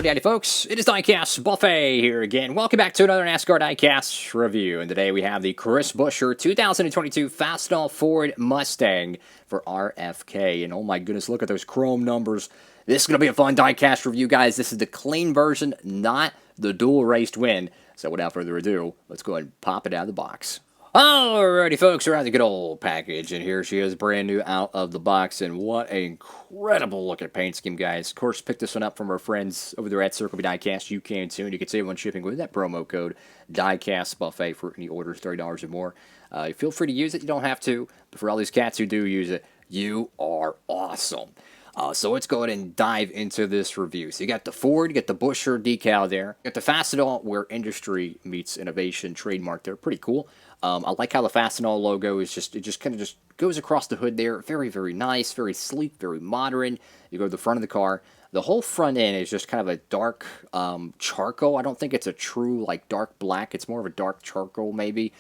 Howdy, howdy, folks. It is Diecastbuffet here again. Welcome back to another NASCAR Diecast review. And today we have the Chris Buescher 2022 Fastenal Ford Mustang for RFK. And oh my goodness, look at those chrome numbers. This is going to be a fun diecast review, guys. This is the clean version, not the dual raced win. So without further ado, let's go ahead and pop it out of the box. Alrighty, folks, we're at the good old package, and here she is, brand new out of the box, and what an incredible looking paint scheme, guys. Of course, picked this one up from our friends over there at Circle B Diecast. You can too, and you can save on shipping with that promo code Diecastbuffet for any orders, $30 or more. Feel free to use it. You don't have to, but for all these cats who do use it, you are awesome. So let's go ahead and dive into this review. So you got the Ford, you got the Buescher decal there. You got the Fastenal, where industry meets innovation, trademark there. Pretty cool. I like how the Fastenal logo is just kind of just goes across the hood there. Very, very nice, very sleek, very modern. You go to the front of the car. The whole front end is just kind of a dark charcoal. I don't think it's a true like dark black. It's more of a dark charcoal maybe.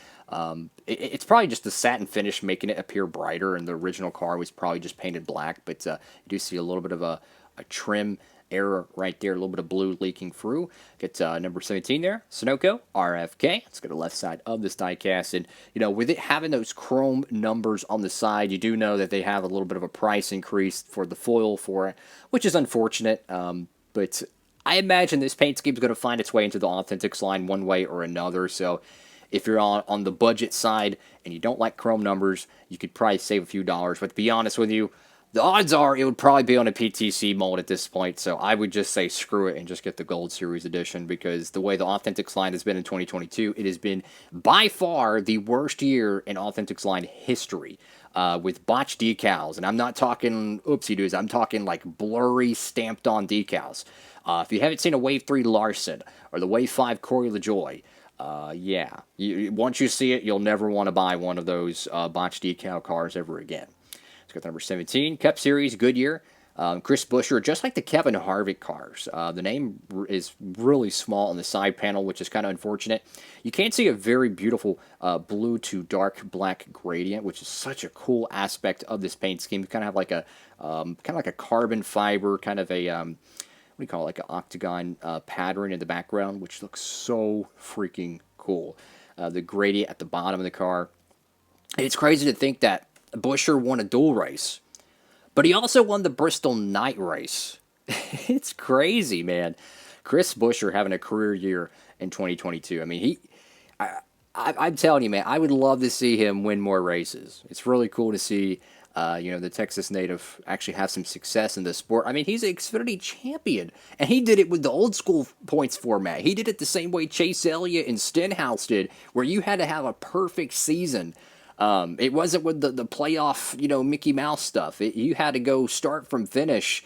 It's probably just the satin finish making it appear brighter, and the original car was probably just painted black. But you do see a little bit of a trim error right there, a little bit of blue leaking through. Get number 17 there, Sunoco, RFK. Let's go to the left side of this diecast. And, you know, with it having those chrome numbers on the side, you do know that they have a little bit of a price increase for the foil for it, which is unfortunate. But I imagine this paint scheme is going to find its way into the Authentics line one way or another. So if you're on the budget side and you don't like chrome numbers, you could probably save a few dollars. But to be honest with you, the odds are it would probably be on a PTC mold at this point, so I would just say screw it and just get the Gold Series edition, because the way the Authentics line has been in 2022, it has been by far the worst year in Authentics line history with botched decals. And I'm not talking oopsie-doos, I'm talking like blurry stamped-on decals. If you haven't seen a Wave 3 Larson or the Wave 5 Corey LaJoie, yeah, once you see it, you'll never want to buy one of those botched decal cars ever again. Got the number 17, Cup Series, Goodyear. Chris Buescher, just like the Kevin Harvick cars. The name is really small on the side panel, which is kind of unfortunate. You can see a very beautiful blue to dark black gradient, which is such a cool aspect of this paint scheme. You kind of have like a carbon fiber, kind of a what do you call it, like an octagon pattern in the background, which looks so freaking cool. The gradient at the bottom of the car. And it's crazy to think that Buescher won a dual race, but he also won the Bristol night race. It's crazy, man. Chris Buescher having a career year in 2022. I mean, I'm telling you, man, I would love to see him win more races. It's really cool to see, you know, the Texas native actually have some success in the sport. I mean, he's an Xfinity champion, and he did it with the old school points format. He did it the same way Chase Elliott and Stenhouse did, where you had to have a perfect season. It wasn't with the playoff, you know, Mickey Mouse stuff. You had to go start from finish.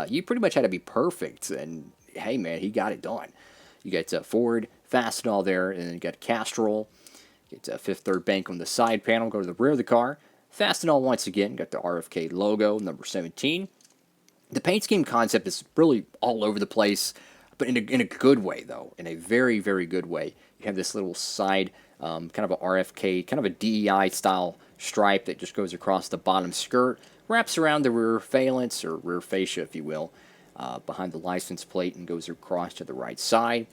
You pretty much had to be perfect. And, hey, man, he got it done. You got Ford, Fastenal there, and then you got Castrol. Get Fifth Third Bank on the side panel. Go to the rear of the car. Fastenal once again. Got the RFK logo, number 17. The paint scheme concept is really all over the place, but in a good way, though. In a very, very good way. You have this little side kind of a RFK, kind of a DEI style stripe that just goes across the bottom skirt, wraps around the rear phalanx, or rear fascia, if you will, behind the license plate, and goes across to the right side.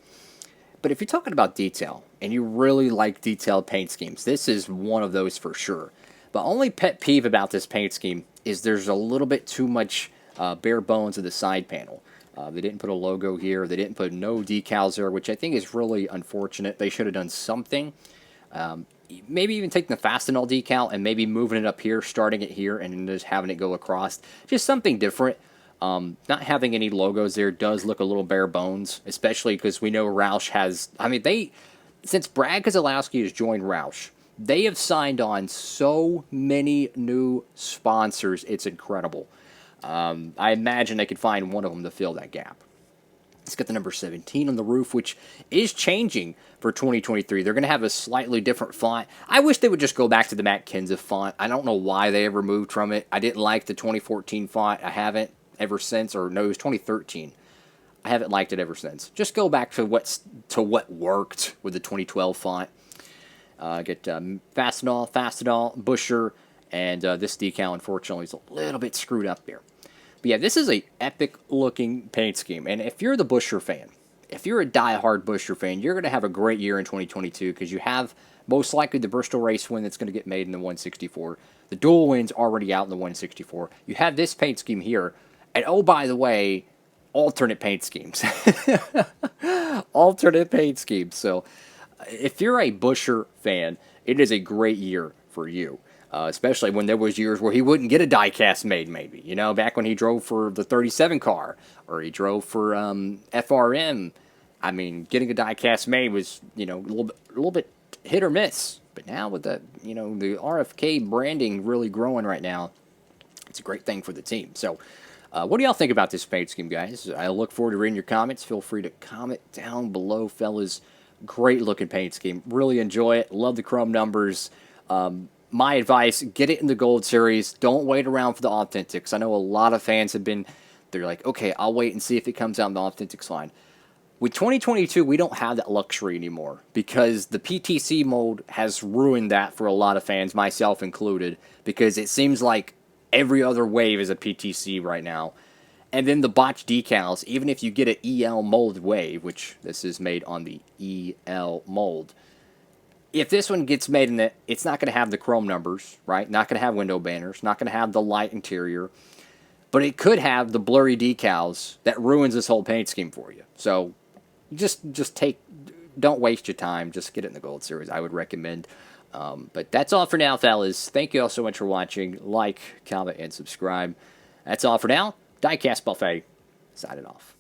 But if you're talking about detail, and you really like detailed paint schemes, this is one of those for sure. The only pet peeve about this paint scheme is there's a little bit too much bare bones of the side panel. They didn't put a logo here. They didn't put no decals there, which I think is really unfortunate. They should have done something. Maybe even taking the Fastenal decal and maybe moving it up here, starting it here, and then just having it go across. Just something different. Not having any logos there does look a little bare bones, especially because we know Roush has... I mean, since Brad Keselowski has joined Roush, they have signed on so many new sponsors. It's incredible. I imagine they could find one of them to fill that gap. It's got the number 17 on the roof, which is changing for 2023. They're going to have a slightly different font. I wish they would just go back to the Matt Kenseth font. I don't know why they ever moved from it. I didn't like the 2014 font. I haven't ever since, or no, it was 2013. I haven't liked it ever since. Just go back to what worked with the 2012 font. Get Fastenal, Buescher, and this decal, unfortunately, is a little bit screwed up there. But yeah, this is a epic looking paint scheme. And if you're the Buescher fan, if you're a die-hard Buescher fan, you're going to have a great year in 2022 because you have most likely the Bristol race win that's going to get made in the 164. The dual win's already out in the 164. You have this paint scheme here. And oh, by the way, alternate paint schemes. Alternate paint schemes. So if you're a Buescher fan, it is a great year for you. Especially when there was years where he wouldn't get a diecast made, maybe. You know, back when he drove for the 37 car, or he drove for FRM. I mean, getting a diecast made was, you know, a little bit hit or miss. But now with the, you know, the RFK branding really growing right now, it's a great thing for the team. So, what do y'all think about this paint scheme, guys? I look forward to reading your comments. Feel free to comment down below, fellas. Great looking paint scheme. Really enjoy it. Love the chrome numbers. My advice, get it in the Gold Series. Don't wait around for the Authentics. I know a lot of fans have been, they're like, okay, I'll wait and see if it comes out in the Authentics line. With 2022, we don't have that luxury anymore because the PTC mold has ruined that for a lot of fans, myself included, because it seems like every other wave is a PTC right now. And then the botch decals, even if you get an EL mold wave, which this is made on the EL mold, if this one gets made in it, it's not going to have the chrome numbers, right? Not going to have window banners, not going to have the light interior, but it could have the blurry decals that ruins this whole paint scheme for you. So just don't waste your time. Just get it in the Gold Series, I would recommend. But that's all for now, fellas. Thank you all so much for watching. Like, comment, and subscribe. That's all for now. Diecast Buffet, signing off.